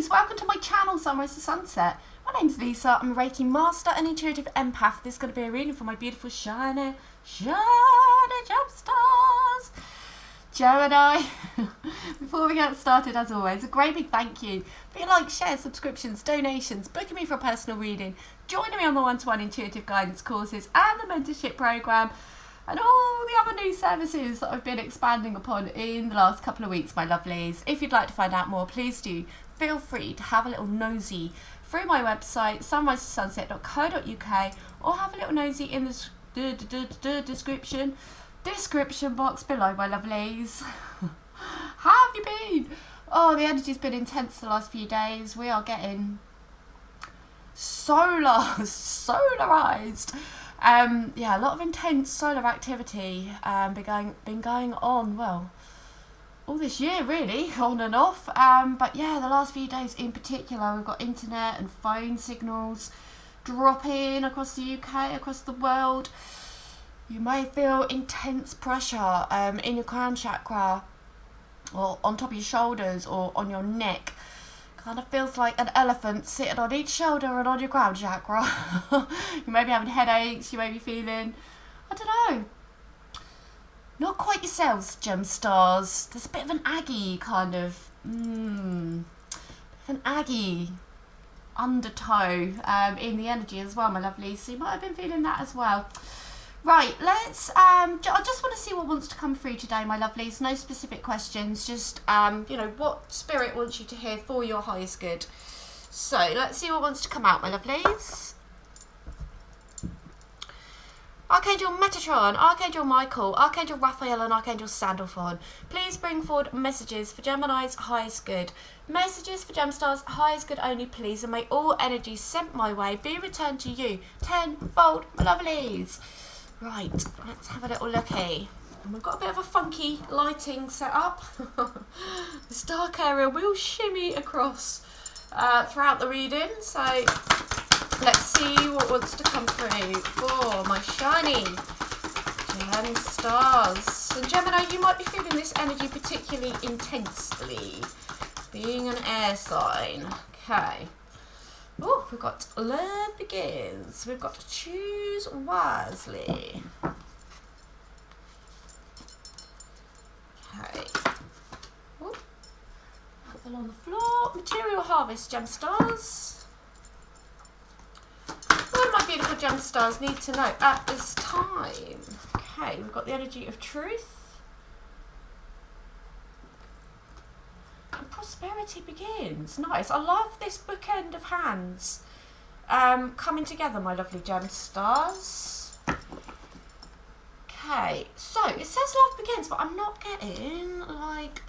lovelies, welcome to my channel, Sunrise to Sunset. My name's Lisa, I'm a Reiki Master and Intuitive Empath. This is going to be a reading for my beautiful shiny gemstones. Gemini. Before we get started, as always, a great big thank you for your likes, shares, subscriptions, donations, booking me for a personal reading, joining me on the one-to-one intuitive guidance courses and the mentorship program, and all the other new services that I've been expanding upon in the last couple of weeks, my lovelies. If you'd like to find out more, please do feel free to have a little nosy through my website, sunrisetosunset.co.uk, or have a little nosy in the description box below, my lovelies. How have you been? Oh, the energy's been intense the last few days. We are getting solarized. Yeah, a lot of intense solar activity been going on, well, all this year really, on and off. But yeah, the last few days in particular, we've got internet and phone signals dropping across the UK, across the world. You may feel intense pressure in your crown chakra, or on top of your shoulders, or on your neck. Kind of feels like an elephant sitting on each shoulder and on your crown chakra. You may be having headaches, you may be feeling, I don't know, not quite yourselves, gem stars. There's a bit of an aggy kind of, an aggy undertow in the energy as well, my lovely. So you might have been feeling that as well. Right, let's, I just want to see what wants to come through today, my lovelies. No specific questions, just, you know, what Spirit wants you to hear for your highest good. So, let's see what wants to come out, my lovelies. Archangel Metatron, Archangel Michael, Archangel Raphael and Archangel Sandalphon. Please bring forward messages for Gemini's highest good. Messages for Gemstars highest good only, please, and may all energies sent my way be returned to you tenfold, my lovelies. Right, let's have a little looky. And we've got a bit of a funky lighting set up. This dark area will shimmy across throughout the reading. So let's see what wants to come through for my shiny gem stars. And Gemini, you might be feeling this energy particularly intensely, being an air sign. Okay. Oh, we've got Love Begins. We've got to choose wisely. Okay. Oh, put them on the floor. Material Harvest, gem stars. What do my beautiful gem stars need to know at this time? Okay, we've got the energy of truth. And prosperity begins. Nice. I love this bookend of hands coming together, my lovely gem stars. Okay, so it says love begins, but I'm not getting like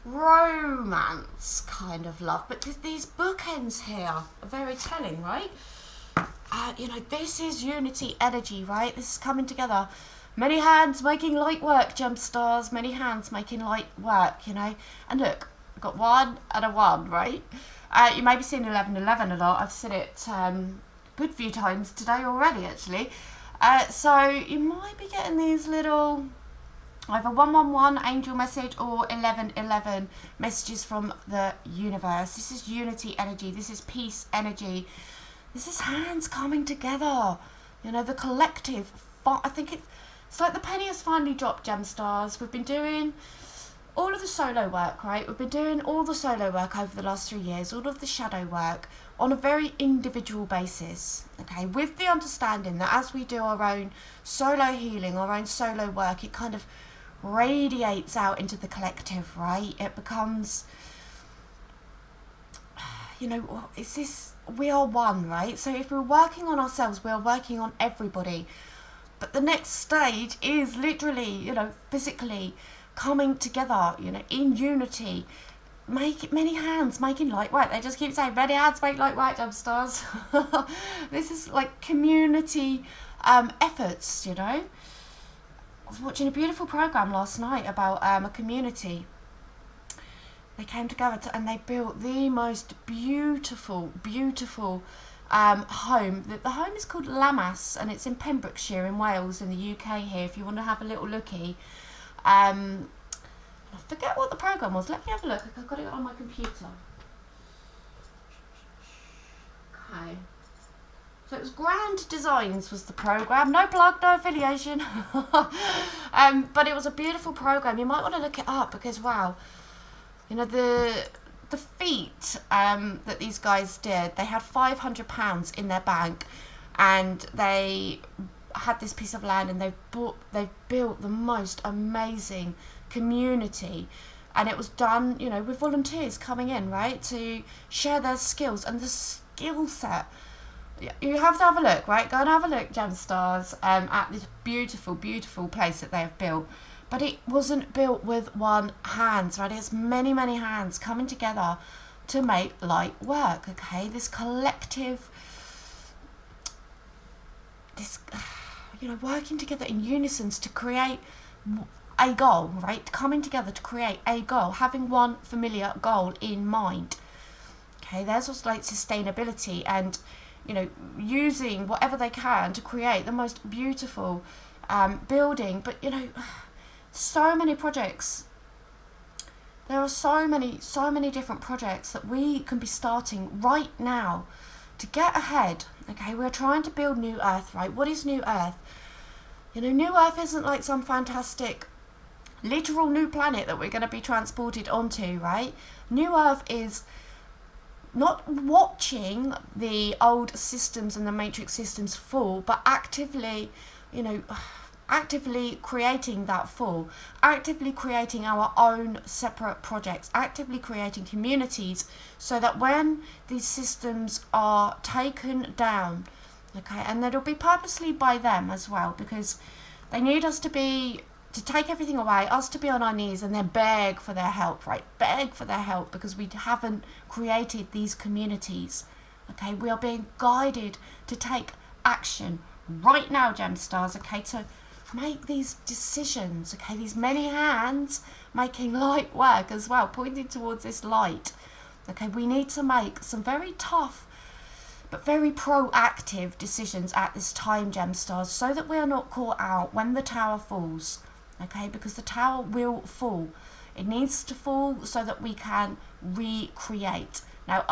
romance kind of love. But these bookends here are very telling, right? You know, this is unity energy, right? This is coming together. Many hands making light work, gem stars. Many hands making light work, you know. And look, I've got 1 and a 1, right? You may be seeing 1111 a lot. I've seen it a good few times today already, actually. So you might be getting these little either 111 angel message or 1111 messages from the universe. This is unity energy. This is peace energy. This is hands coming together. You know, the collective. I think it's like the penny has finally dropped, gem stars. We've been doing all of the solo work, right? We've been doing all the solo work over the last 3 years, all of the shadow work on a very individual basis, okay? With the understanding that as we do our own solo healing, our own solo work, it kind of radiates out into the collective, right? It becomes, you know, it's this, we are one, right? So if we're working on ourselves, we're working on everybody. But the next stage is literally, you know, physically coming together, you know, in unity. Many hands making light work. They just keep saying, many hands make light work, gem stars. This is like community efforts, you know. I was watching a beautiful program last night about a community. They came together and they built the most beautiful, beautiful home. The home is called Lammas and it's in Pembrokeshire in Wales in the UK here, if you want to have a little looky. I forget what the program was. Let me have a look. I've got it on my computer. Okay. So it was Grand Designs was the programme. No plug, no affiliation. But it was a beautiful programme. You might want to look it up because, wow, you know, the feat that these guys did, they had £500 in their bank, and they had this piece of land, and they've built the most amazing community. And it was done, you know, with volunteers coming in, right, to share their skills and the skill set. You have to have a look, right? Go and have a look, Gemstars, at this beautiful, beautiful place that they have built. But it wasn't built with one hand, right? It's many, many hands coming together to make light work, okay? This collective, this, you know, working together in unison to create a goal, right? Coming together to create a goal, having one familiar goal in mind. Okay, there's also like sustainability and, you know, using whatever they can to create the most beautiful building. But, you know, so many projects. There are so many different projects that we can be starting right now to get ahead. Okay, we're trying to build New Earth, right? What is New Earth? You know, New Earth isn't like some fantastic literal new planet that we're going to be transported onto, right? New Earth is not watching the old systems and the matrix systems fall, but actively, you know, actively creating that fall, actively creating our own separate projects, actively creating communities, so that when these systems are taken down, okay, and it'll be purposely by them as well, because they need us to take everything away, us to be on our knees and then beg for their help, right? Beg for their help, because we haven't created these communities. Okay, we are being guided to take action right now, Gemstars, okay, to make these decisions, okay, these many hands making light work as well, pointing towards this light. Okay, we need to make some very tough but very proactive decisions at this time, Gemstars, so that we are not caught out when the tower falls. Okay, because the tower will fall. It needs to fall so that we can recreate. Now,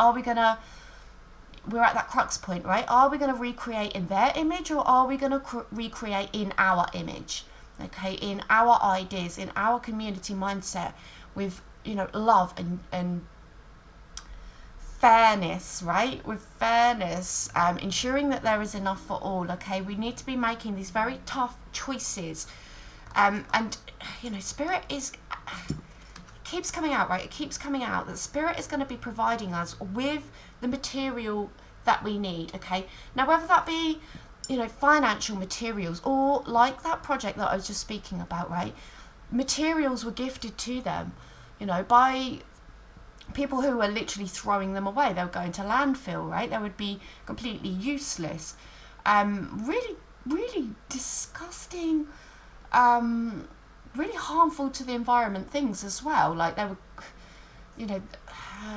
we're at that crux point, right? Are we going to recreate in their image, or are we going to recreate in our image? Okay, in our ideas, in our community mindset, with, you know, love and fairness, right? With fairness, ensuring that there is enough for all. Okay, we need to be making these very tough choices. And, you know, Spirit keeps coming out, right? It keeps coming out that Spirit is going to be providing us with the material that we need, okay? Now, whether that be, you know, financial materials, or like that project that I was just speaking about, right? Materials were gifted to them, you know, by people who were literally throwing them away. They were going to landfill, right? They would be completely useless. Really, really disgusting, really harmful to the environment things as well. Like they were, you know,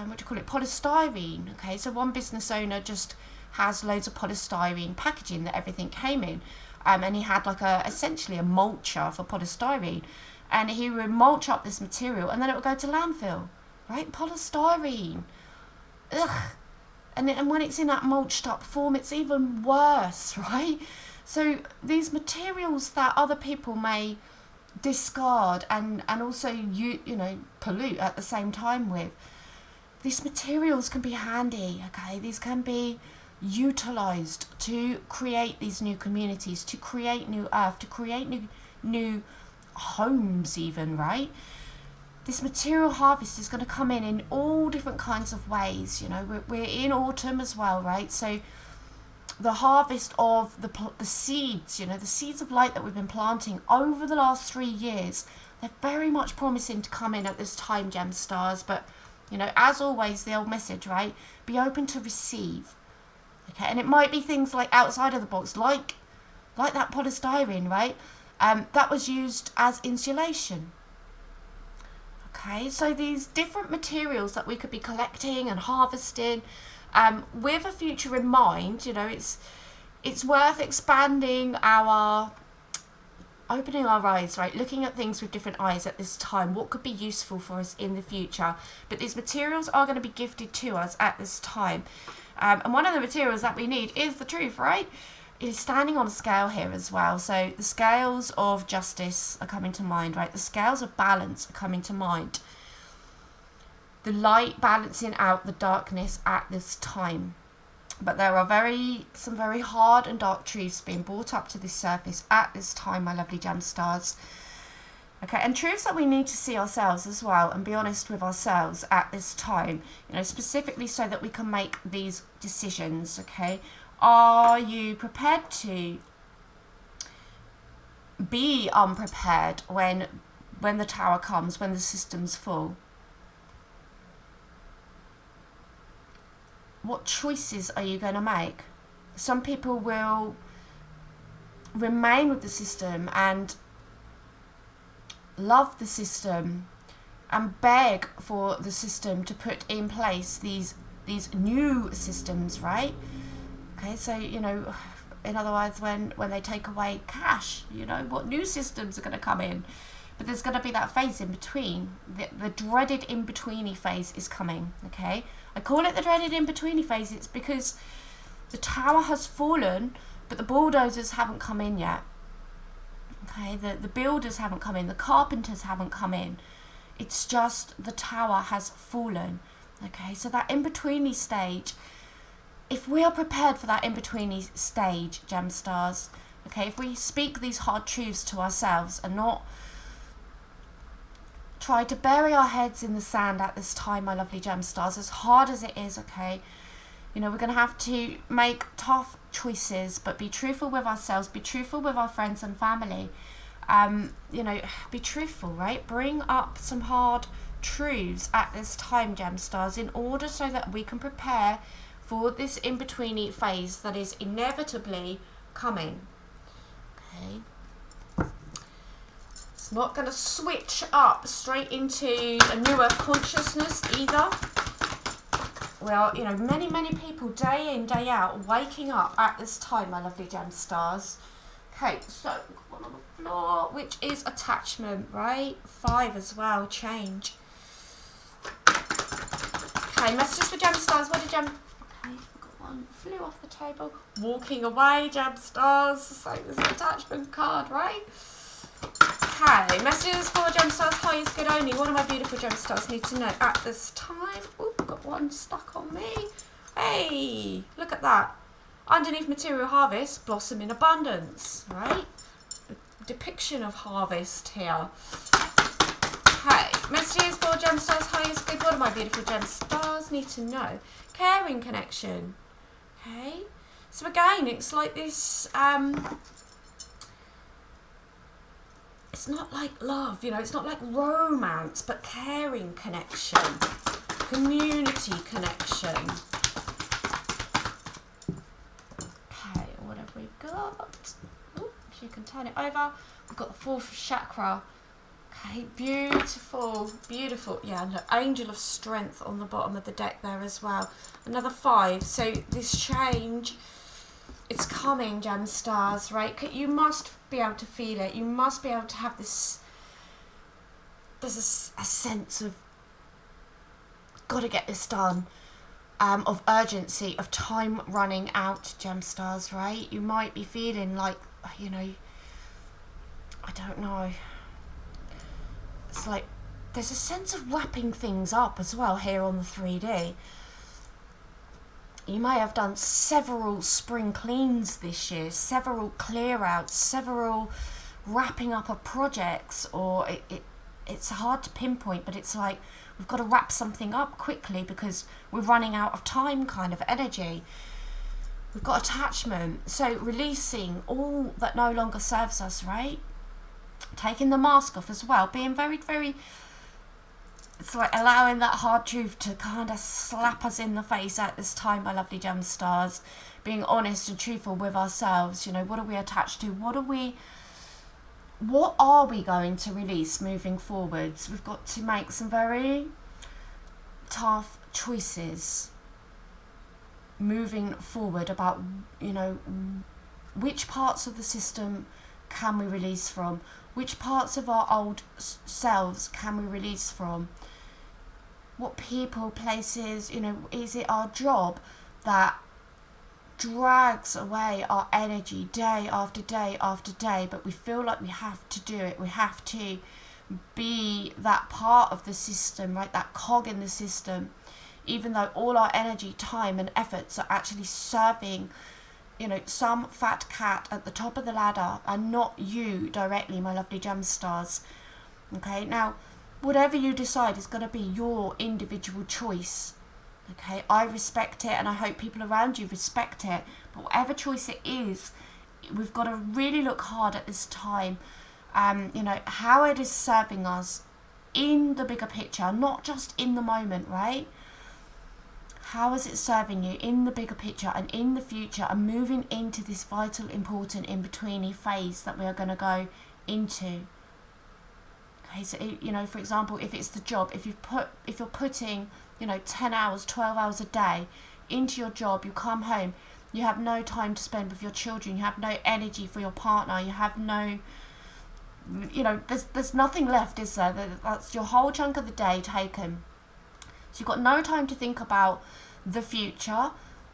what do you call it, polystyrene. Okay, so one business owner just has loads of polystyrene packaging that everything came in, and he had like essentially a mulcher for polystyrene, and he would mulch up this material and then it would go to landfill, right? Polystyrene, ugh. And when it's in that mulched up form, it's even worse, right? So these materials that other people may discard and also you know, pollute at the same time with, these materials can be handy, okay? These can be utilized to create these new communities, to create new earth, to create new homes even, right? This material harvest is going to come in all different kinds of ways. You know, we're in autumn as well, right? So the harvest of the seeds, you know, the seeds of light that we've been planting over the last 3 years, they're very much promising to come in at this time, Gemstars. But, you know, as always, the old message, right? Be open to receive. Okay, and it might be things like outside of the box, like that polystyrene, right? That was used as insulation. Okay, so these different materials that we could be collecting and harvesting, with a future in mind, you know, it's worth expanding opening our eyes, right? Looking at things with different eyes at this time. What could be useful for us in the future? But these materials are going to be gifted to us at this time. And one of the materials that we need is the truth, right? It is standing on a scale here as well. So the scales of justice are coming to mind, right? The scales of balance are coming to mind. The light balancing out the darkness at this time. But there are some very hard and dark truths being brought up to the surface at this time, my lovely gem stars. Okay, and truths that we need to see ourselves as well and be honest with ourselves at this time, you know, specifically so that we can make these decisions, okay? Are you prepared to be unprepared when the tower comes, when the system's full? What choices are you going to make? Some people will remain with the system and love the system and beg for the system to put in place these new systems, right? Okay, so, you know, in other words, when they take away cash, you know, what new systems are going to come in? But there's going to be that phase in between. The dreaded in-betweeny phase is coming, okay? I call it the dreaded in-betweeny phase. It's because the tower has fallen, but the bulldozers haven't come in yet. Okay, the builders haven't come in, the carpenters haven't come in. It's just the tower has fallen. Okay, so that in-betweeny stage, if we are prepared for that in-betweeny stage, gem stars, okay, if we speak these hard truths to ourselves and not try to bury our heads in the sand at this time, my lovely gem stars, as hard as it is, okay, you know, we're going to have to make tough choices, but be truthful with ourselves, be truthful with our friends and family. You know, be truthful, right? Bring up some hard truths at this time, gem stars, in order so that we can prepare for this in-betweeny phase that is inevitably coming. Okay. It's not going to switch up straight into a newer consciousness either. Well, you know, many people day in, day out, waking up at this time, my lovely gem stars. Okay, so one on the floor, which is attachment, right? 5 as well, change. Okay, messages for gem stars. What did gem... Okay, I've got one. Flew off the table. Walking away, gem stars. So there's an attachment card, right? Okay, messages for gem stars, highest good only. What do my beautiful gem stars need to know at this time? Oh, got one stuck on me. Hey, look at that. Underneath material harvest, blossom in abundance, right? A depiction of harvest here. Okay, messages for gem stars, highest good. What do my beautiful gem stars need to know? Caring connection. Okay, so again, it's like this, it's not like love, you know, it's not like romance, but caring connection, community connection. Okay, what have we got? Ooh, if you can turn it over, we've got the 4th chakra. Okay, beautiful, beautiful. Yeah, and look, angel of strength on the bottom of the deck there as well. Another 5. So this change, it's coming, gem stars, right? You must be able to feel it. You must be able to have this, there's a sense of, got to get this done, of urgency, of time running out, gem stars, right? You might be feeling like, you know, I don't know. It's like, there's a sense of wrapping things up as well here on the 3D. You may have done several spring cleans this year, several clear outs, several wrapping up of projects, or it's hard to pinpoint, but it's like we've got to wrap something up quickly because we're running out of time kind of energy. We've got attachment, so releasing all that no longer serves us, right? Taking the mask off as well, being very, very, it's like allowing that hard truth to kind of slap us in the face at this time, my lovely gem stars. Being honest and truthful with ourselves, you know, what are we attached to? What are we going to release moving forwards? We've got to make some very tough choices moving forward about, you know, which parts of the system can we release from? Which parts of our old selves can we release from? What people, places, you know, is it our job that drags away our energy day after day after day, but we feel like we have to do it. We have to be that part of the system, right? That cog in the system, even though all our energy, time and efforts are actually serving, you know, some fat cat at the top of the ladder, and not you directly, my lovely gem stars. Okay, now whatever you decide is going to be your individual choice. Okay, I respect it, and I hope people around you respect it. But whatever choice it is, we've got to really look hard at this time, you know, how it is serving us in the bigger picture, not just in the moment, right? How is it serving you in the bigger picture and in the future, and moving into this vital, important, in-betweeny phase that we are going to go into? Okay, so, you know, for example, if it's the job, if you're putting, you know, 10 hours, 12 hours a day into your job, you come home, you have no time to spend with your children, you have no energy for your partner, you have no, you know, there's nothing left, is there? That's your whole chunk of the day taken. So you've got no time to think about the future,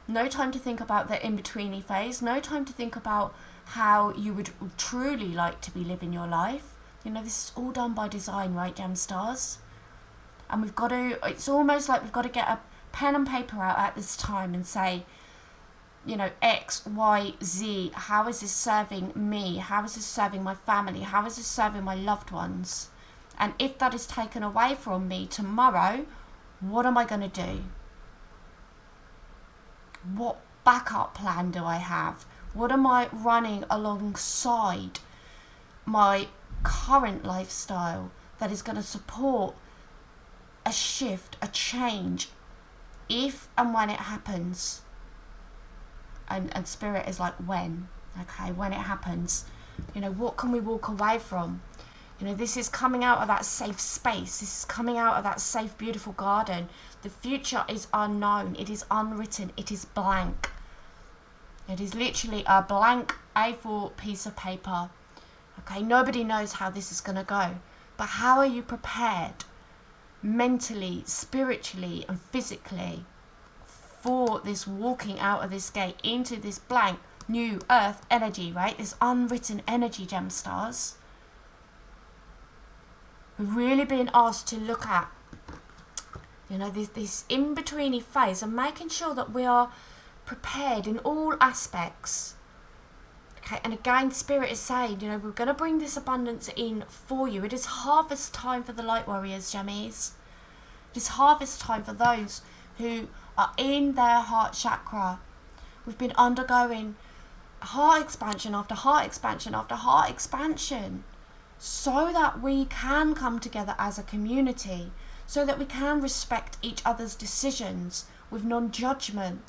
no time to think about the in-betweeny phase, no time to think about how you would truly like to be living your life. You know, this is all done by design, right, gem stars? And we've got to, it's almost like we've got to get a pen and paper out at this time and say, you know, X, Y, Z, how is this serving me? How is this serving my family? How is this serving my loved ones? And if that is taken away from me tomorrow, what am I going to do? What backup plan do I have? What am I running alongside my current lifestyle that is going to support a shift, a change, if and when it happens? And spirit is like, when? Okay, when it happens. You know, what can we walk away from? You know, this is coming out of that safe space. This is coming out of that safe, beautiful garden. The future is unknown. It is unwritten. It is blank. It is literally a blank A4 piece of paper. Okay, nobody knows how this is going to go. But how are you prepared mentally, spiritually and physically for this walking out of this gate into this blank new earth energy, right? This unwritten energy, gem stars. We're really being asked to look at, you know, this in-betweeny phase and making sure that we are prepared in all aspects. Okay, and again, Spirit is saying, you know, we're going to bring this abundance in for you. It is harvest time for the light warriors, Gemmies. It is harvest time for those who are in their heart chakra. We've been undergoing heart expansion after heart expansion after heart expansion, so that we can come together as a community, so that we can respect each other's decisions with non-judgment.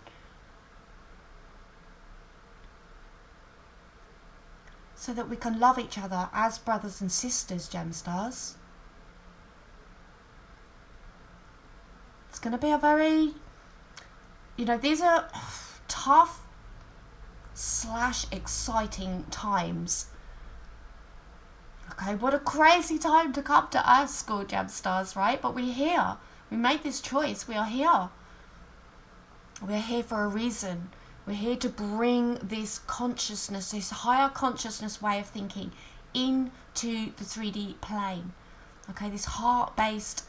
So that we can love each other as brothers and sisters, gem stars. It's going to be a very, you know, these are tough / exciting times. Okay, what a crazy time to come to Earth School, gem stars, right? But we're here. We made this choice. We are here. We're here for a reason. We're here to bring this consciousness, this higher consciousness way of thinking into the 3D plane. Okay, this heart-based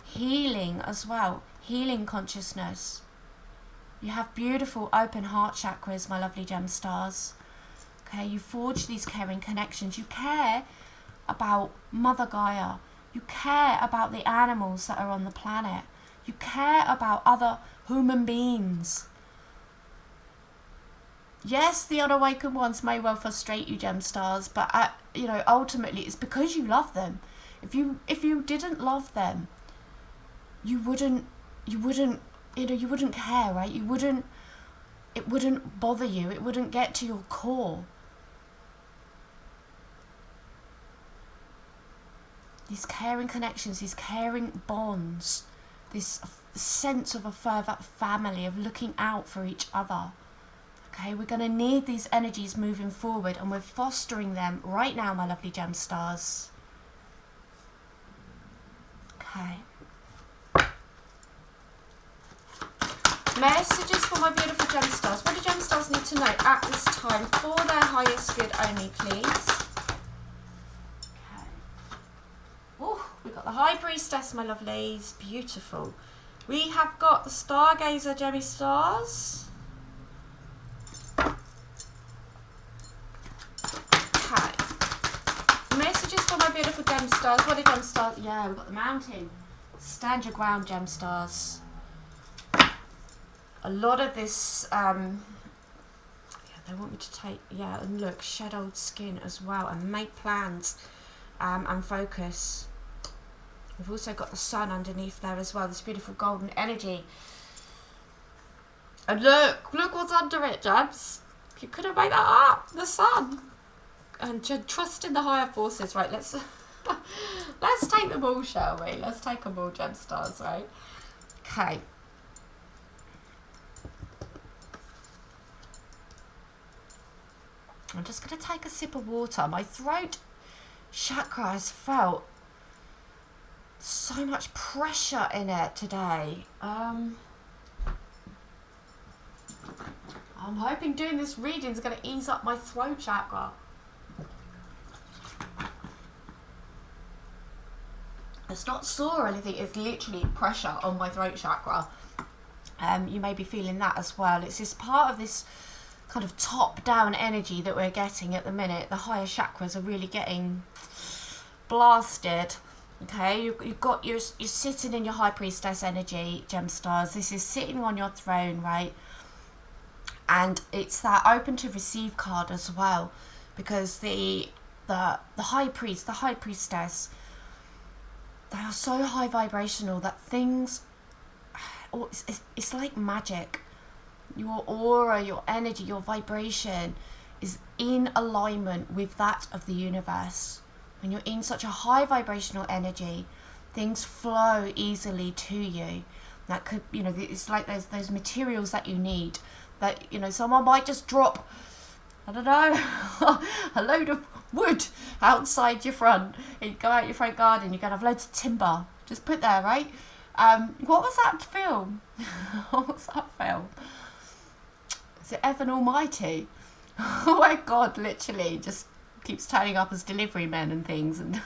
healing as well. Healing consciousness. You have beautiful open heart chakras, my lovely gem stars. Okay, you forge these caring connections. You care about Mother Gaia. You care about the animals that are on the planet. You care about other human beings. Yes, the unawakened ones may well frustrate you, gem stars, but you know, ultimately it's because you love them. If you didn't love them, you wouldn't care, right? It wouldn't bother you. It wouldn't get to your core. These caring connections, these caring bonds, this sense of a further family, of looking out for each other. Okay, we're going to need these energies moving forward, and we're fostering them right now, my lovely gem stars. Okay. Messages for my beautiful gemstones. What do gemstones need to know at this time for their highest good only, please? Okay. Oh, we've got the High Priestess, my lovelies. Beautiful. We have got the Stargazer Gemmy Stars. Okay. Messages for my beautiful gemstones. What are gemstones? Yeah, we've got the Mountain. Stand your ground, gemstars. A lot of this, yeah, they want me to take, yeah, and look, shed old skin as well, and make plans, and focus. We've also got the sun underneath there as well, this beautiful golden energy. And look what's under it, Jabs. You couldn't make that up, the sun. And trust in the higher forces, right? Let's take them all, shall we? Let's take them all, gemstars, right? Okay. I'm just going to take a sip of water. My throat chakra has felt so much pressure in it today. I'm hoping doing this reading is going to ease up my throat chakra. It's not sore or anything, it's literally pressure on my throat chakra. You may be feeling that as well. It's just part of this kind of top-down energy that we're getting at the minute. The higher chakras are really getting blasted. Okay, you're sitting in your High Priestess energy, gemstars. This is sitting on your throne, right? And it's that open to receive card as well, because the High Priest, the High Priestess, they are so high vibrational that things, it's like magic. Your aura, your energy, your vibration is in alignment with that of the universe. When you're in such a high vibrational energy, things flow easily to you. That could, you know, it's like those materials that you need. That, you know, someone might just drop, I don't know, a load of wood outside your front. You go out your front garden, you're going to have loads of timber. Just put there, right? What was that film? What was that film? Is it Evan Almighty? Oh my God, literally just keeps turning up as delivery men and things and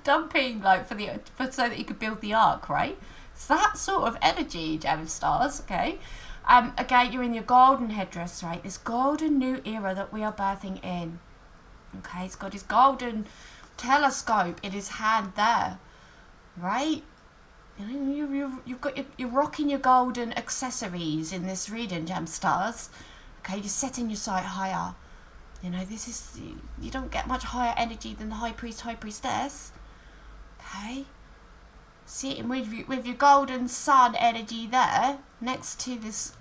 dumping like so that you could build the ark, right? It's that sort of energy, gemstars, okay? Again, you're in your golden headdress, right? This golden new era that we are birthing in. Okay, he's got his golden telescope in his hand there, right? You know, you're rocking your golden accessories in this reading, gemstars. Okay, you're setting your sight higher. You know, this is, you don't get much higher energy than the High Priest, High Priestess. Okay, sitting with your golden sun energy there, next to this,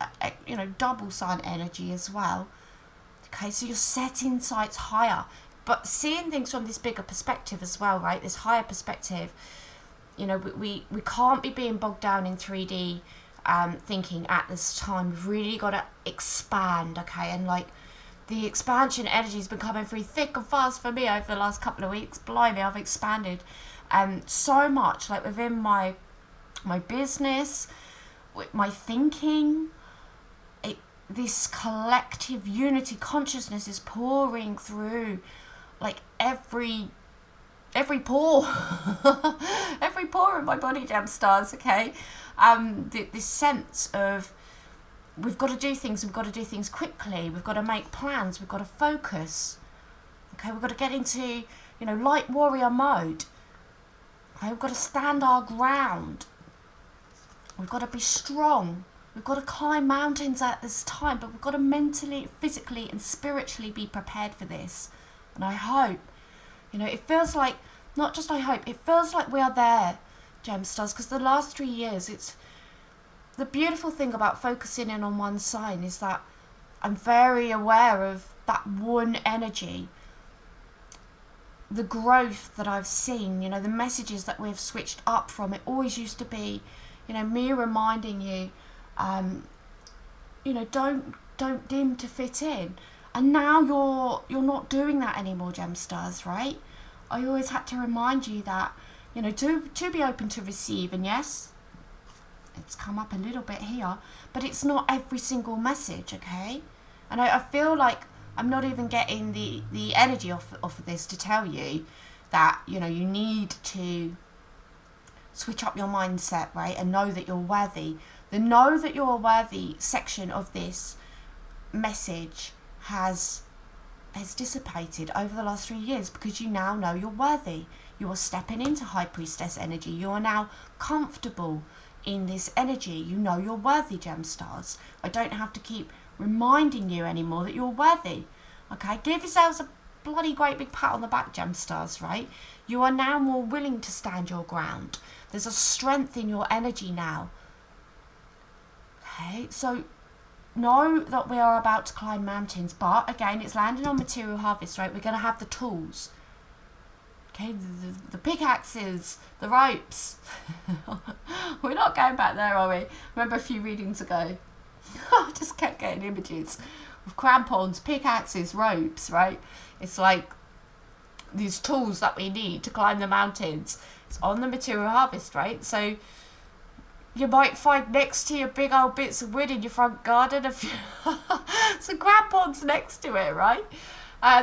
you know, double sun energy as well. Okay, so you're setting sights higher, but seeing things from this bigger perspective as well, right? This higher perspective. You know, we can't be being bogged down in 3D thinking at this time. We've really got to expand, okay? And like the expansion energy has been coming through thick and fast for me over the last couple of weeks. Blimey, I've expanded so much, like within my business, with my thinking. This collective unity consciousness is pouring through like every pore every pore in my body, gemstars, okay? This sense of we've got to do things quickly, we've got to make plans, we've got to focus, okay? We've got to get into, you know, light warrior mode, okay? We've got to stand our ground, we've got to be strong, we've got to climb mountains at this time, but we've got to mentally, physically and spiritually be prepared for this. And I hope, you know, it feels like, not just I hope, it feels like we are there, gemstars, because the last 3 years, it's the beautiful thing about focusing in on one sign is that I'm very aware of that one energy, the growth that I've seen, you know, the messages that we've switched up from. It always used to be, you know, me reminding you, you know, don't dim to fit in. And now you're not doing that anymore, gemstars, right? I always had to remind you that, you know, to be open to receive. And yes, it's come up a little bit here, but it's not every single message, okay? And I feel like I'm not even getting the energy off of this to tell you that, you know, you need to switch up your mindset, right? And know that you're worthy. The know that you're worthy section of this message has dissipated over the last 3 years, because you now know you're worthy. You are stepping into High Priestess energy. You are now comfortable in this energy. You know you're worthy, gem stars. I don't have to keep reminding you anymore that you're worthy. Okay, give yourselves a bloody great big pat on the back, gem stars, right? You are now more willing to stand your ground. There's a strength in your energy now. Okay, so know that we are about to climb mountains, but again, it's landing on material harvest, right? We're going to have the tools. Okay, the pickaxes, the ropes. We're not going back there, are we? Remember a few readings ago? I just kept getting images of crampons, pickaxes, ropes, right? It's like these tools that we need to climb the mountains. It's on the material harvest, right? So you might find next to your big old bits of wood in your front garden a few some crampons next to it, right?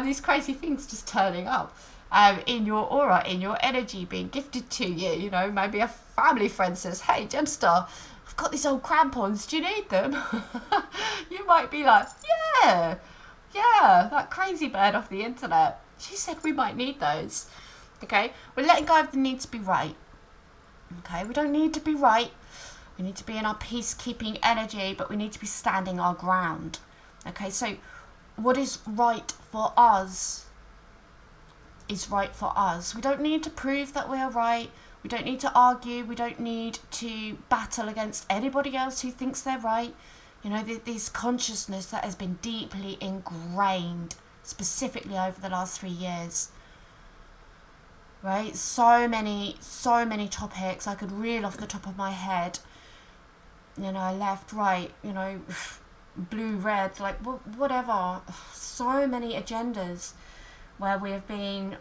These crazy things just turning up in your aura, in your energy being gifted to you. You know, maybe a family friend says, hey, Gemstar, I've got these old crampons, do you need them? You might be like, yeah, that crazy bird off the internet, she said we might need those. Okay, we're letting go of the need to be right. Okay, we don't need to be right. We need to be in our peacekeeping energy, but we need to be standing our ground. Okay, so what is right for us is right for us. We don't need to prove that we are right. We don't need to argue. We don't need to battle against anybody else who thinks they're right. You know, this consciousness that has been deeply ingrained, specifically over the last 3 years. Right? So many topics I could reel off the top of my head. You know, left, right, you know, blue, red, like whatever. So many agendas where we have been,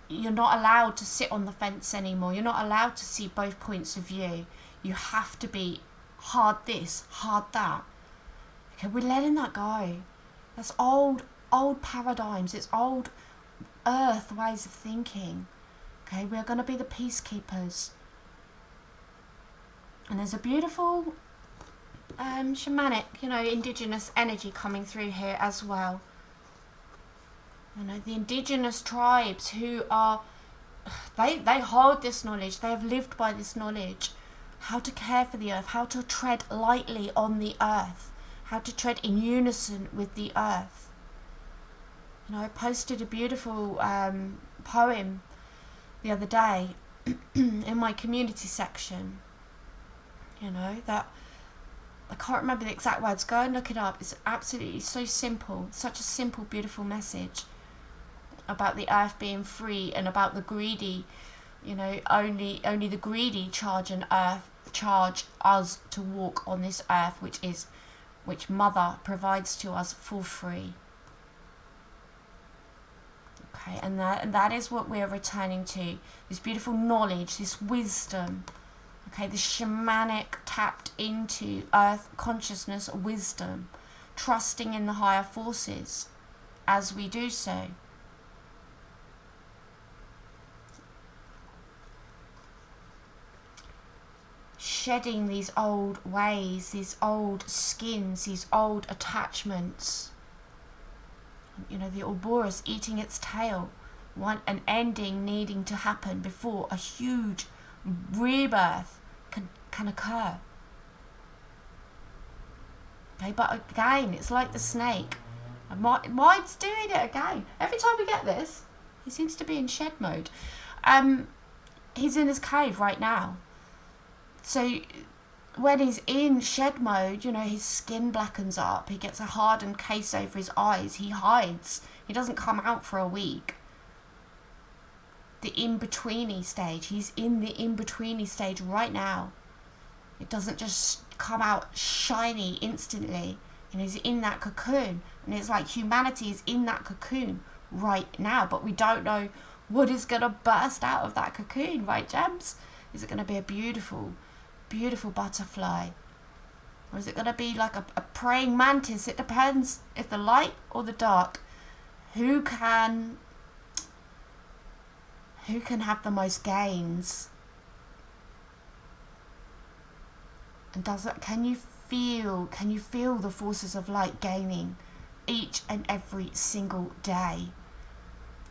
you're not allowed to sit on the fence anymore. You're not allowed to see both points of view. You have to be hard this, hard that. Okay, we're letting that go. That's old paradigms. It's old earth ways of thinking. Okay, we're going to be the peacekeepers. And there's a beautiful shamanic, you know, indigenous energy coming through here as well. You know, the indigenous tribes who are, they hold this knowledge. They have lived by this knowledge. How to care for the earth, how to tread lightly on the earth, how to tread in unison with the earth. You know, I posted a beautiful poem the other day in my community section. You know, that I can't remember the exact words. Go and look it up. It's absolutely so simple. Such a simple, beautiful message about the earth being free and about the greedy. You know, only the greedy charge us to walk on this earth, which Mother provides to us for free. Okay, and that is what we are returning to. This beautiful knowledge, this wisdom. Okay, the shamanic tapped into earth consciousness wisdom, trusting in the higher forces as we do so. Shedding these old ways, these old skins, these old attachments. You know, the Ouroboros eating its tail, an ending needing to happen before a huge rebirth can occur. Okay, but again, it's like the snake. Mine's doing it again. Every time we get this, he seems to be in shed mode. He's in his cave right now. So when he's in shed mode, you know, his skin blackens up. He gets a hardened case over his eyes. He hides. He doesn't come out for a week. The in-betweeny stage. He's in the in-betweeny stage right now. It doesn't just come out shiny instantly. And he's in that cocoon. And it's like humanity is in that cocoon right now. But we don't know what is going to burst out of that cocoon, right, Gems? Is it going to be a beautiful beautiful butterfly? Or is it going to be like a praying mantis? It depends. If the light or the dark, who can have the most gains? And can you feel the forces of light gaining each and every single day?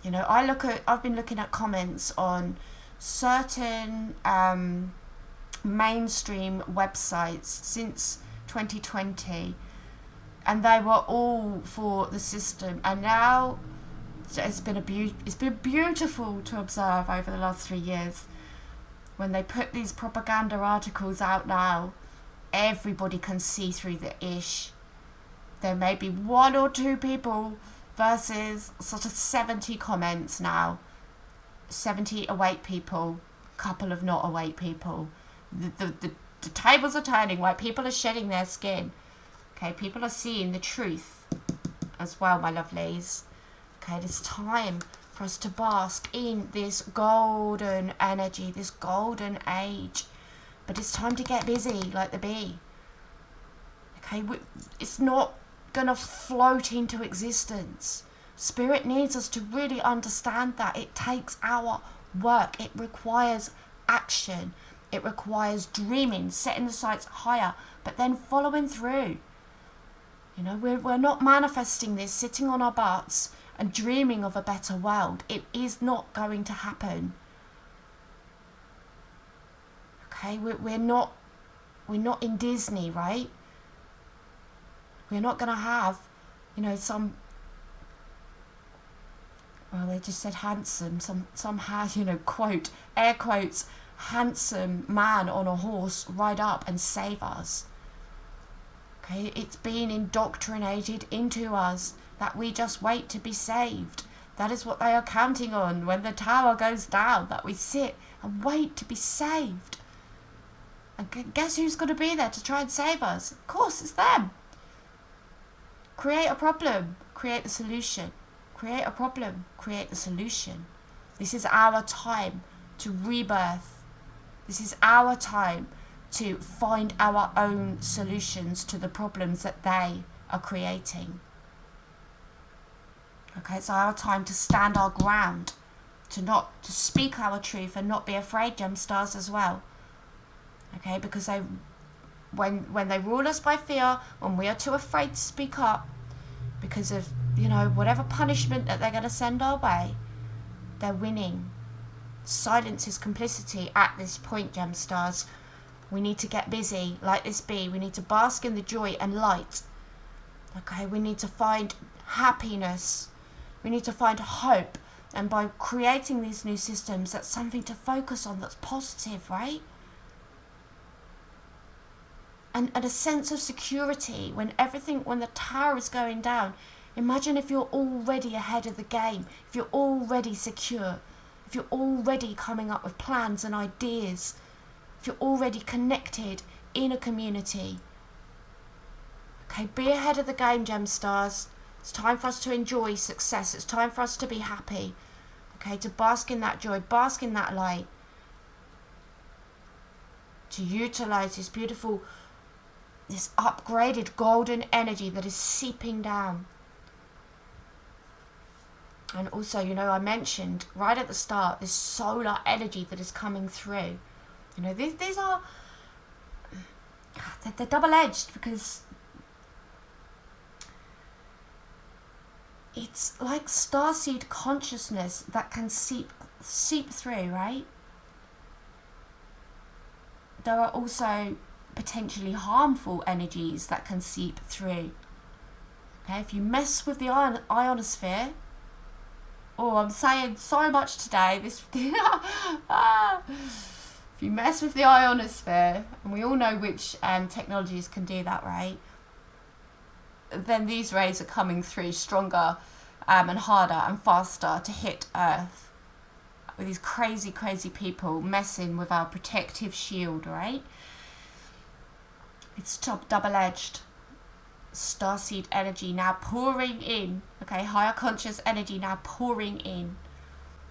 You know, I've been looking at comments on certain mainstream websites since 2020, and they were all for the system, and now it's been beautiful to observe over the last 3 years when they put these propaganda articles out. Now everybody can see through the ish. There may be 1 or 2 people versus sort of 70 comments now. 70 awake people, couple of not awake people. The tables are turning, right? People are shedding their skin. Okay, people are seeing the truth as well, my lovelies. Okay, it's time for us to bask in this golden energy, this golden age. But it's time to get busy like the bee. Okay, it's not going to float into existence. Spirit needs us to really understand that it takes our work. It requires action. It requires dreaming, setting the sights higher, but then following through. You know, we're not manifesting this, sitting on our butts and dreaming of a better world. It is not going to happen. Okay, we're not in Disney, right? We're not going to have, you know, they just said handsome, you know, quote, air quotes, handsome man on a horse ride up and save us. Okay, it's been indoctrinated into us that we just wait to be saved. That is what they are counting on when the tower goes down, that we sit and wait to be saved. And guess who's going to be there to try and save us? Of course, it's them. Create a problem, create the solution. Create a problem, create the solution. This is our time to rebirth. This is our time to find our own solutions to the problems that they are creating. Okay, it's our time to stand our ground, to speak our truth and not be afraid, gem stars, as well. Okay, because when they rule us by fear, when we are too afraid to speak up because of, you know, whatever punishment that they're going to send our way, they're winning. Silence is complicity at this point, gem stars. We need to get busy like this bee. We need to bask in the joy and light. Okay, we need to find happiness. We need to find hope. And by creating these new systems, that's something to focus on, that's positive, right? And a sense of security when the tower is going down. Imagine if you're already ahead of the game, if you're already secure, if you're already coming up with plans and ideas, if you're already connected in a community. Okay, be ahead of the game, gem stars. It's time for us to enjoy success. It's time for us to be happy. Okay, to bask in that joy, bask in that light. To utilize this beautiful, this upgraded golden energy that is seeping down. And also, you know, I mentioned right at the start this solar energy that is coming through. You know, these are, they're double-edged, because it's like starseed consciousness that can seep through, right? There are also potentially harmful energies that can seep through. Okay, if you mess with the ionosphere, oh, I'm saying so much today. If you mess with the ionosphere, and we all know which technologies can do that, right? Then these rays are coming through stronger and harder and faster to hit Earth. With these crazy, crazy people messing with our protective shield, right? It's double-edged. Starseed energy now pouring in. Okay, higher conscious energy now pouring in.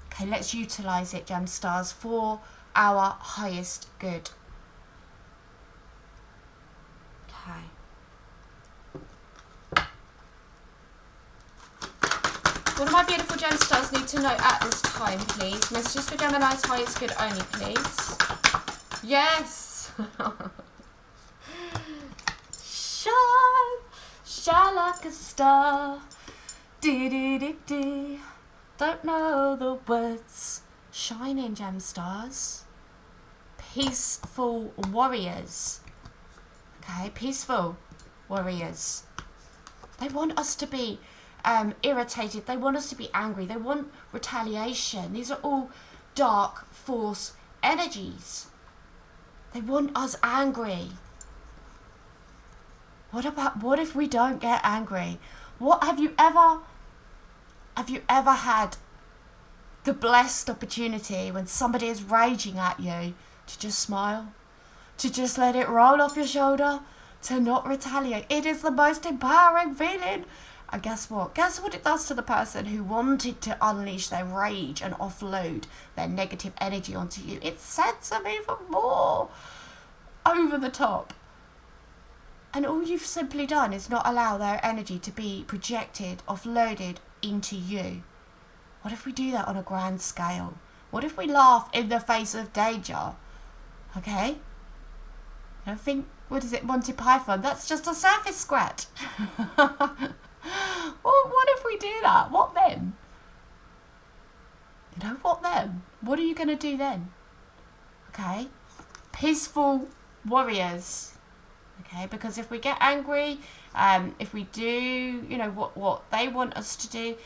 Okay, let's utilize it, gem stars, for our highest good. Okay. What do my beautiful gem stars need to know at this time, please? Messages for Gemini's highest good only, please. Yes! Shine like a star. Dee-dee-dee-dee. Don't know the words. Shining gem stars. Peaceful warriors. Okay, peaceful warriors. They want us to be irritated. They want us to be angry. They want retaliation. These are all dark force energies. They want us angry. What if we don't get angry? What have you ever had the blessed opportunity when somebody is raging at you to just smile, to just let it roll off your shoulder, to not retaliate? It is the most empowering feeling. And guess what? Guess what it does to the person who wanted to unleash their rage and offload their negative energy onto you? It sends them even more over the top. And all you've simply done is not allow their energy to be projected, offloaded into you. What if we do that on a grand scale? What if we laugh in the face of danger? Okay? I think, what is it, Monty Python? That's just a surface scratch. Well, what if we do that? What then? You know, what then? What are you going to do then? Okay? Peaceful warriors. Okay? Because if we get angry, if we do, you know, what they want us to do,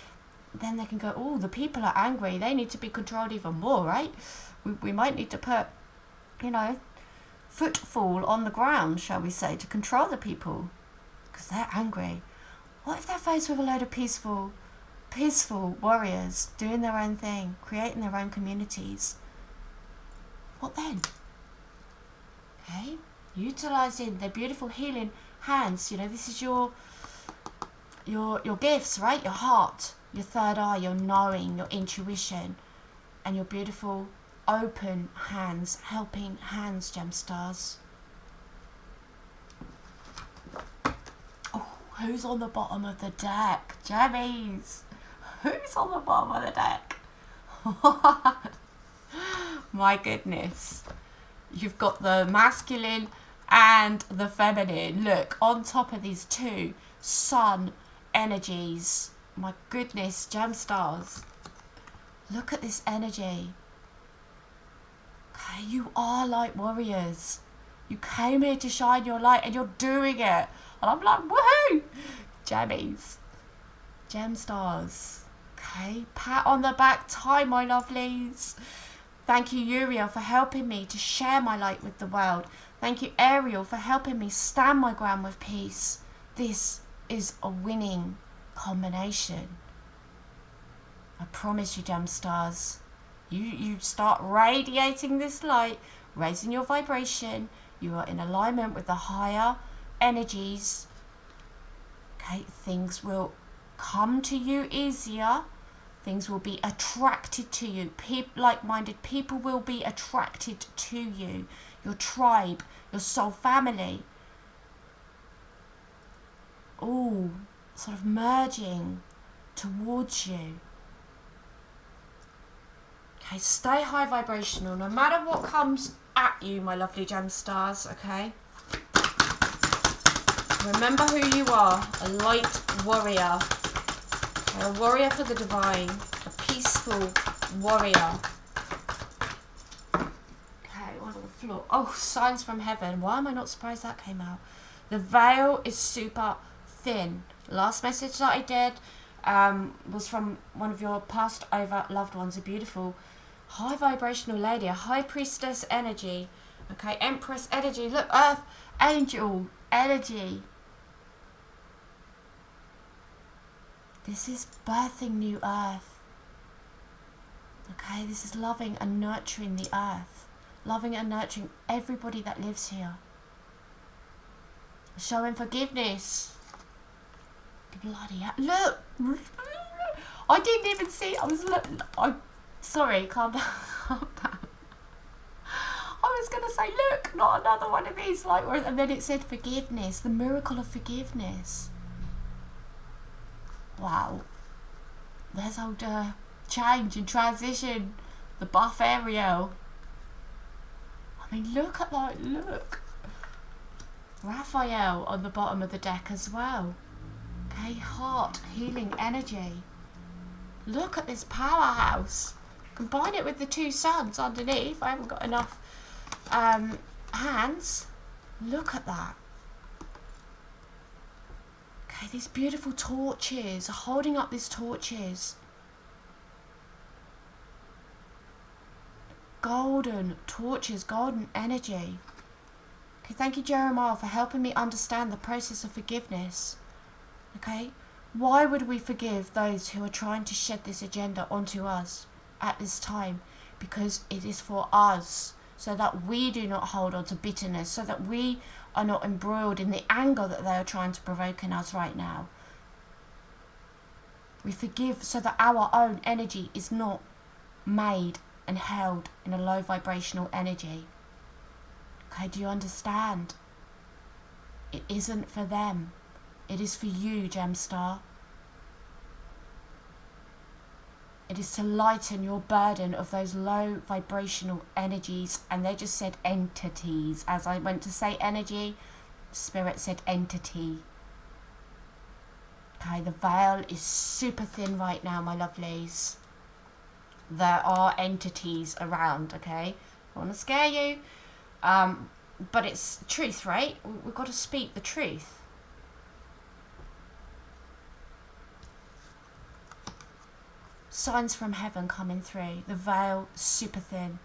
then they can go, oh, the people are angry. They need to be controlled even more, right? We might need to put, you know, footfall on the ground, shall we say, to control the people. Because they're angry. What if they're faced with a load of peaceful warriors doing their own thing, creating their own communities? What then? Okay? Utilising their beautiful healing hands. You know, this is your gifts, right? Your heart, your third eye, your knowing, your intuition, and your beautiful open hands, helping hands, gem stars. Who's on the bottom of the deck? Jammies! Who's on the bottom of the deck? My goodness. You've got the masculine and the feminine. Look, on top of these two sun energies. My goodness, gem stars. Look at this energy. Okay, you are light warriors. You came here to shine your light and you're doing it. And I'm like, woohoo! Jammies. Gem stars. Okay, pat on the back time, my lovelies. Thank you, Uriel, for helping me to share my light with the world. Thank you, Ariel, for helping me stand my ground with peace. This is a winning combination. I promise you, gem stars. You start radiating this light, raising your vibration. You are in alignment with the higher energies. Okay, things will come to you easier. Things will be attracted to you. Like-minded people will be attracted to you. Your tribe, your soul family. All sort of merging towards you. Okay, stay high vibrational no matter what comes at you, my lovely gem stars, okay? Remember who you are, a light warrior. A warrior for the divine, a peaceful warrior. Okay, one on the floor. Oh, signs from heaven. Why am I not surprised that came out? The veil is super thin. Last message that I did was from one of your passed over loved ones, a beautiful high vibrational lady, a high priestess energy. Okay, empress energy. Look, earth angel energy. This is birthing new earth. Okay, this is loving and nurturing the earth. Loving and nurturing everybody that lives here. Showing forgiveness. Bloody hell. Look! I didn't even see. Sorry, calm down. Calm down. I was going to say, look, not another one of these. Like, and then it said forgiveness, the miracle of forgiveness. Wow. There's old change and transition. The buff Ariel. I mean, look at that, look. Raphael on the bottom of the deck as well. Okay, heart, healing energy. Look at this powerhouse. Combine it with the two suns underneath. I haven't got enough hands. Look at that. Okay, these beautiful torches, holding up these torches. Golden torches, golden energy. Okay, thank you, Jeremiah, for helping me understand the process of forgiveness. Okay, why would we forgive those who are trying to shed this agenda onto us at this time? Because it is for us, so that we do not hold on to bitterness, so that we are not embroiled in the anger that they are trying to provoke in us right now. We forgive so that our own energy is not made and held in a low vibrational energy. Okay, do you understand? It isn't for them. It is for you, Gemstar. It is to lighten your burden of those low vibrational energies. And they just said entities. As I went to say energy, Spirit said entity. Okay, the veil is super thin right now, my lovelies. There are entities around, okay? I want to scare you. But it's truth, right? We've got to speak the truth. Signs from heaven coming through. The veil super thin.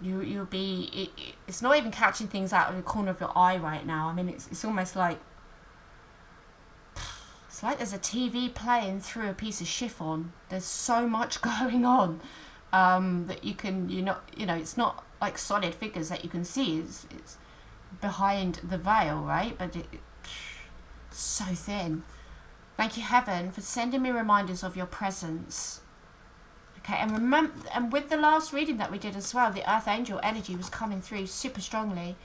You'll be. It's not even catching things out of the corner of your eye right now. I mean, it's almost like. It's like there's a TV playing through a piece of chiffon. There's so much going on that it's not like solid figures that you can see. It's behind the veil, right? But it's so thin. Thank you, Heaven, for sending me reminders of your presence. Okay, and remember, and with the last reading that we did as well, the Earth Angel energy was coming through super strongly,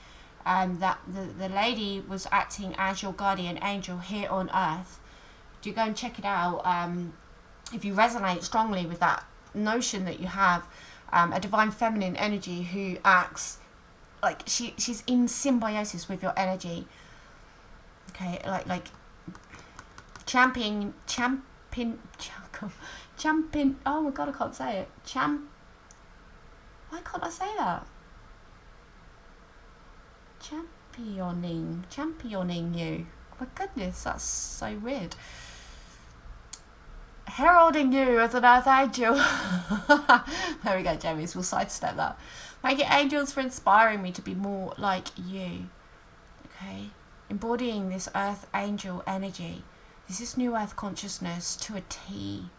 and that the lady was acting as your guardian angel here on Earth. Do go and check it out if you resonate strongly with that notion that you have a divine feminine energy who acts like she's in symbiosis with your energy. Okay, like champion. Oh my god, I can't say it. Why can't I say that? Championing you. Oh my goodness, that's so weird. Heralding you as an Earth Angel. There we go, Jammies. We'll sidestep that. Thank you, angels, for inspiring me to be more like you. Okay, embodying this Earth Angel energy. This is new Earth consciousness to a T.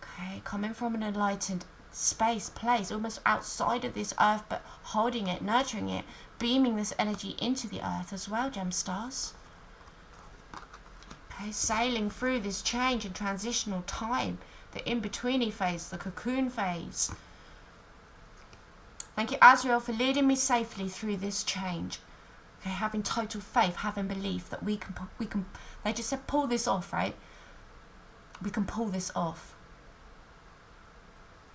Okay, coming from an enlightened place, almost outside of this Earth, but holding it, nurturing it, beaming this energy into the Earth as well, Gemstars. Okay, sailing through this change and transitional time, the in-betweeny phase, the cocoon phase. Thank you, Azrael, for leading me safely through this change. Okay, having total faith, having belief that we can. They just said pull this off, right? We can pull this off.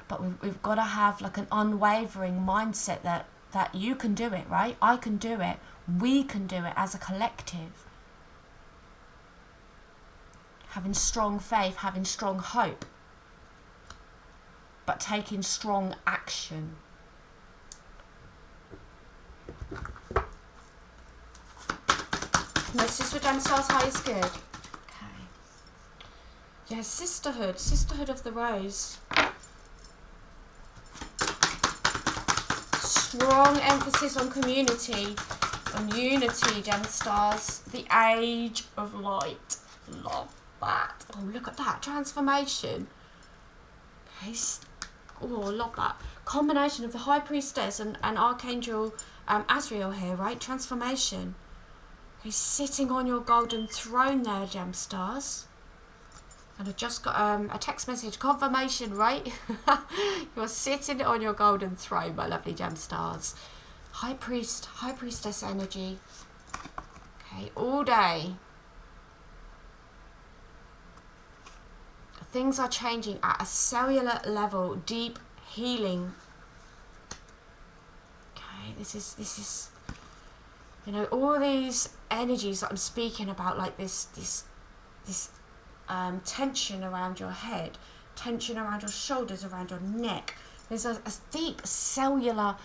But we've got to have like an unwavering mindset that you can do it, right? I can do it. We can do it as a collective. Having strong faith, having strong hope, but taking strong action. My sister Gemstars, how is good? Okay. Yeah, sisterhood of the rose. Strong emphasis on community, on unity, Gemstars. The age of light. Love that. Oh, look at that transformation. Okay. Oh, love that combination of the High Priestess and Archangel Azrael here, right? Transformation. He's sitting on your golden throne there, Gemstars. And I've just got a text message confirmation, right? You're sitting on your golden throne, my lovely gem stars. High priestess energy. Okay, all day. Things are changing at a cellular level, deep healing. Okay, this is, you know, all these energies that I'm speaking about, like this tension around your head, tension around your shoulders, around your neck. There's a deep cellular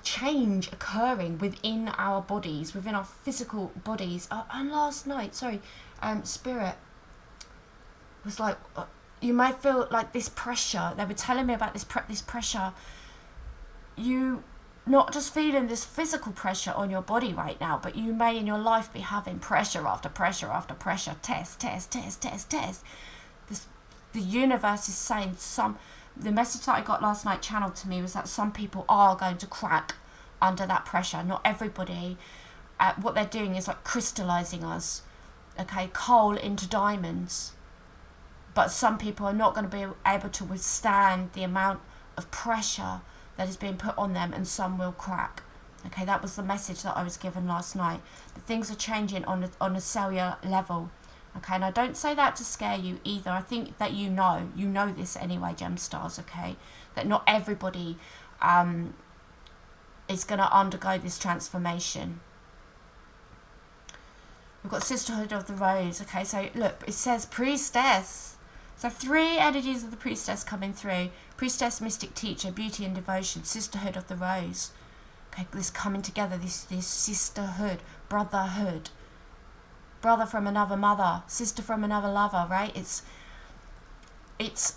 change occurring within our bodies, within our physical bodies. And last night, sorry, Spirit was like, you may feel like this pressure. They were telling me about this pressure. You not just feeling this physical pressure on your body right now, but you may in your life be having pressure after pressure after pressure. Test. The universe is saying the message that I got last night channeled to me was that some people are going to crack under that pressure. Not everybody. What they're doing is like crystallizing us, okay, coal into diamonds. But some people are not going to be able to withstand the amount of pressure that is being put on them, and some will crack. Okay, that was the message that I was given last night. But things are changing on a cellular level. Okay, and I don't say that to scare you either. I think that you know this anyway, gem stars, okay? That not everybody is going to undergo this transformation. We've got Sisterhood of the Rose, okay? So look, it says Priestess. So 3 energies of the Priestess coming through. Priestess, Mystic Teacher, Beauty and Devotion, Sisterhood of the Rose. Okay, this coming together, this sisterhood, brotherhood. Brother from another mother, sister from another lover, right? It's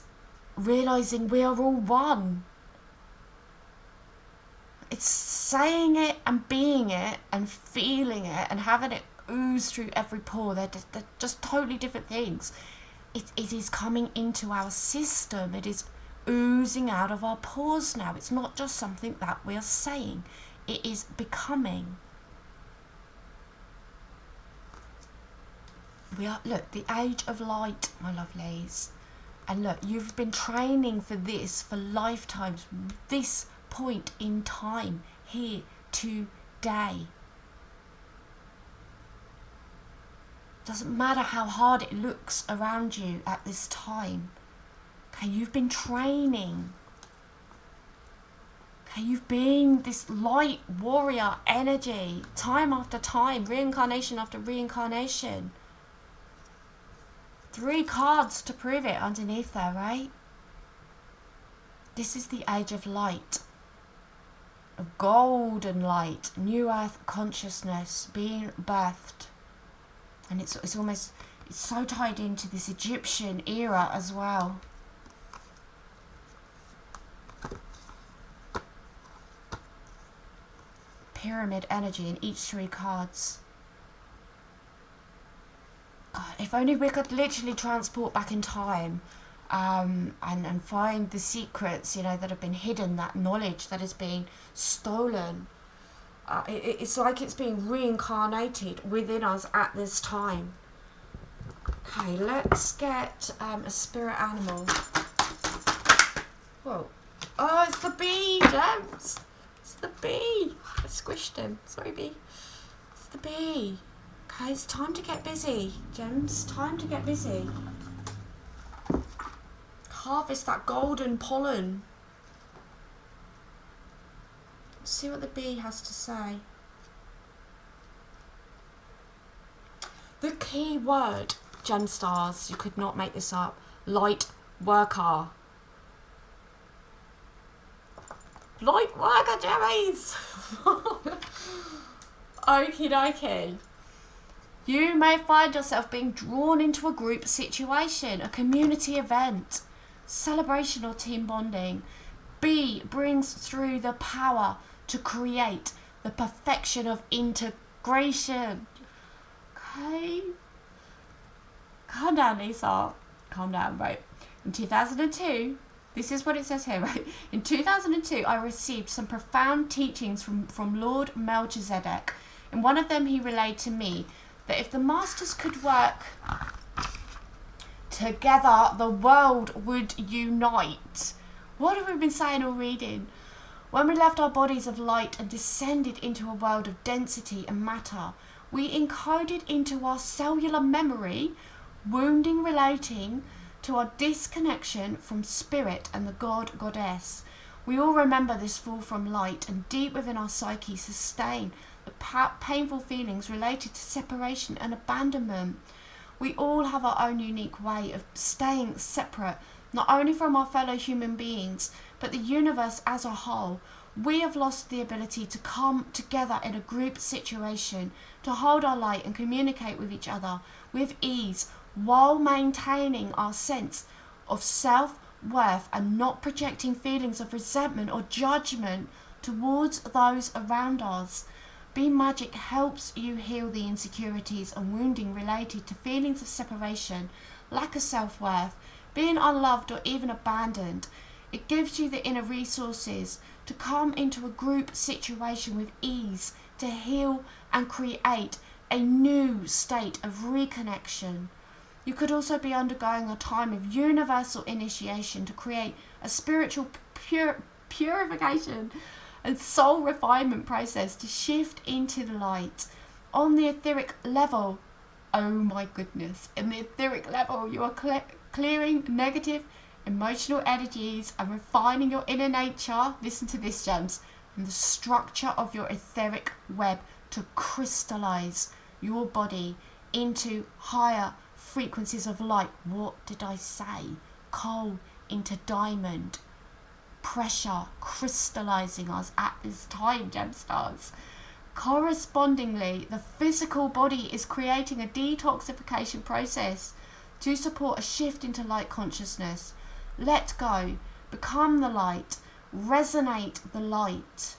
realizing we are all one. It's saying it and being it and feeling it and having it ooze through every pore. They're just totally different things. It is coming into our system. It is oozing out of our pores now. It's not just something that we are saying. It is becoming. We are, look, the age of light, my lovelies. And look, you've been training for this for lifetimes. This point in time, here, today. Doesn't matter how hard it looks around you at this time. Okay, you've been training. Okay, you've been this light warrior energy, time after time, reincarnation after reincarnation. 3 cards to prove it underneath there, right? This is the age of light, of golden light, new earth consciousness being birthed. And it's almost, it's so tied into this Egyptian era as well. Pyramid energy in each 3 cards. God, if only we could literally transport back in time and find the secrets, you know, that have been hidden, that knowledge that is being stolen. It's like it's being reincarnated within us at this time. Okay, let's get a spirit animal. Whoa. Oh, it's the bee, Gems. It's the bee. I squished him. Sorry, bee. It's the bee. Okay, it's time to get busy, Gems. Time to get busy. Harvest that golden pollen. Let's see what the bee has to say. The key word, Gem stars, you could not make this up. Light worker. Light worker, Gemmies. Okie dokie. You may find yourself being drawn into a group situation, a community event, celebration or team bonding. B brings through the power to create the perfection of integration. Okay? Calm down, Lisa. Calm down, right? In 2002, this is what it says here, right? In 2002, I received some profound teachings from Lord Melchizedek. In one of them, he relayed to me that if the masters could work Together the world would unite. What have we been saying or reading? When we left our bodies of light and descended into a world of density and matter, we encoded into our cellular memory, wounding relating to our disconnection from spirit and the god, goddess. We all remember this fall from light, and deep within our psyche sustain the painful feelings related to separation and abandonment. We all have our own unique way of staying separate, not only from our fellow human beings, but the universe as a whole. We have lost the ability to come together in a group situation, to hold our light and communicate with each other with ease, while maintaining our sense of self-worth and not projecting feelings of resentment or judgment towards those around us. Be Magic helps you heal the insecurities and wounding related to feelings of separation, lack of self-worth, being unloved or even abandoned. It gives you the inner resources to come into a group situation with ease, to heal and create a new state of reconnection. You could also be undergoing a time of universal initiation to create a spiritual purification and soul refinement process to shift into the light. On the etheric level, oh my goodness, in the etheric level, you are clearing negative emotional energies and refining your inner nature. Listen to this, gems. And the structure of your etheric web to crystallize your body into higher frequencies of light. What did I say? Coal into diamond. Pressure crystallizing us at this time, gemstars. Correspondingly, the physical body is creating a detoxification process to support a shift into light consciousness. Let go, become the light, resonate the light.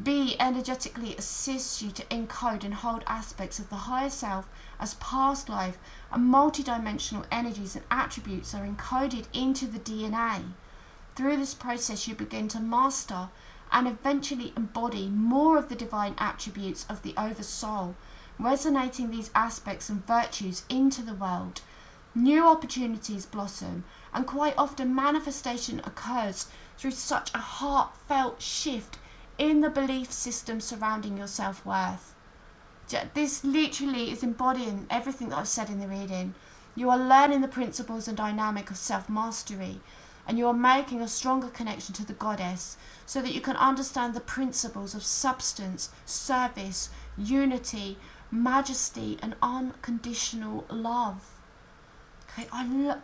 B energetically assists you to encode and hold aspects of the higher self as past life, and multidimensional energies and attributes are encoded into the DNA. Through this process, you begin to master and eventually embody more of the divine attributes of the Oversoul, resonating these aspects and virtues into the world. New opportunities blossom, and quite often manifestation occurs through such a heartfelt shift in the belief system surrounding your self-worth. This literally is embodying everything that I've said in the reading. You are learning the principles and dynamic of self-mastery, and you are making a stronger connection to the goddess so that you can understand the principles of substance, service, unity, majesty, and unconditional love. Okay, I'm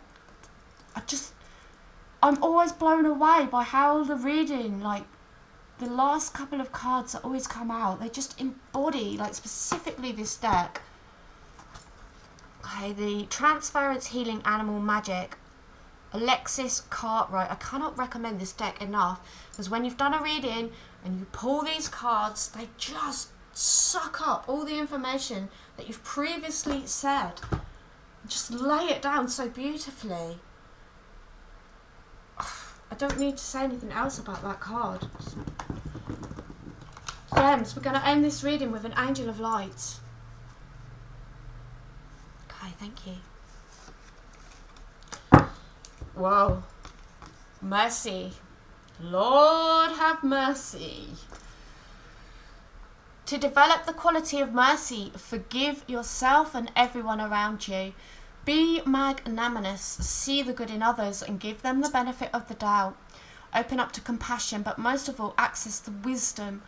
always blown away by how the reading, like the last couple of cards that always come out, they just embody, like specifically this deck. Okay, the Transference Healing Animal Magic, Alexis Cartwright. I cannot recommend this deck enough, because when you've done a reading and you pull these cards, they just suck up all the information that you've previously said. Just lay it down so beautifully. I don't need to say anything else about that card. Gems, we're going to end this reading with an Angel of Light. Okay, thank you. Whoa. Mercy. Lord have mercy. To develop the quality of mercy, forgive yourself and everyone around you. Be magnanimous, see the good in others and give them the benefit of the doubt. Open up to compassion, but most of all, access the wisdom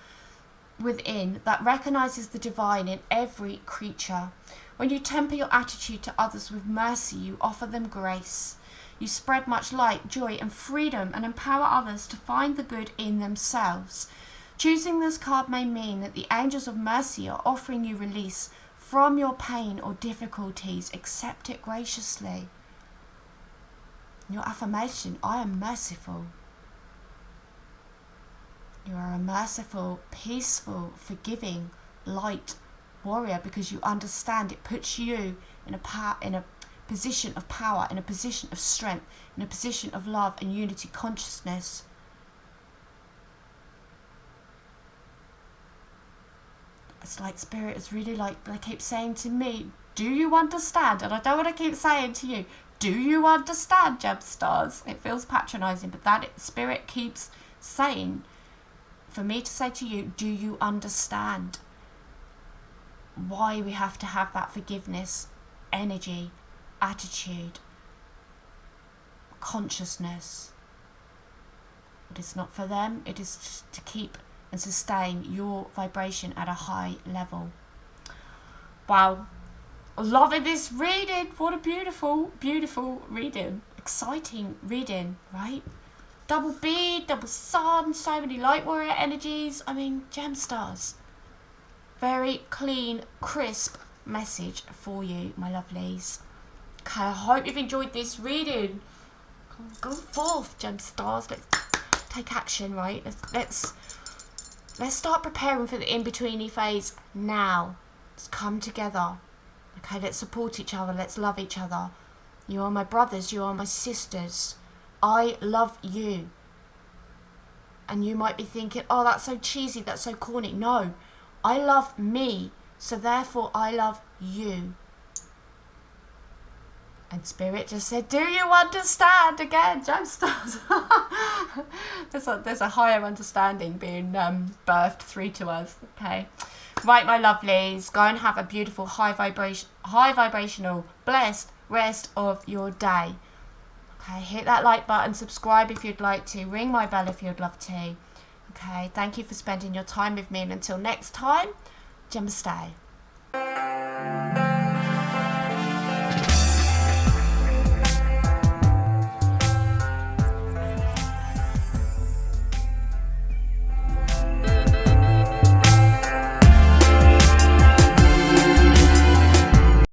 within that recognizes the divine in every creature. When you temper your attitude to others with mercy, you offer them grace. You spread much light, joy and freedom and empower others to find the good in themselves. Choosing this card may mean that the angels of mercy are offering you release from your pain or difficulties. Accept it graciously. Your affirmation: I am merciful. You are a merciful, peaceful, forgiving, light warrior, because you understand it puts you in a position of power, in a position of strength, in a position of love and unity consciousness. It's like Spirit is really like, they keep saying to me, do you understand? And I don't want to keep saying to you, Do you understand, gem stars? It feels patronizing, but that spirit keeps saying for me to say to you, do you understand why we have to have that forgiveness, energy, attitude, consciousness? But it's not for them. It is to keep and sustain your vibration at a high level. Wow. Loving this reading. What a beautiful, beautiful reading. Exciting reading, right? Double bead, double sun, so many light warrior energies. I mean, gem stars. Very clean, crisp message for you, my lovelies. Okay, I hope you've enjoyed this reading. Go forth, gem stars. Let's take action, right? Let's start preparing for the in-betweeny phase now. Let's come together. Okay, let's support each other. Let's love each other. You are my brothers. You are my sisters. I love you. And you might be thinking, oh, that's so cheesy. That's so corny. No, I love me. So therefore, I love you. And Spirit just said, do you understand? Again, gem stars. there's a higher understanding being birthed through to us. Okay. Right, my lovelies, go and have a beautiful high vibrational, blessed rest of your day. Okay, hit that like button, subscribe if you'd like to, ring my bell if you'd love to. Okay, thank you for spending your time with me, and until next time, Namaste.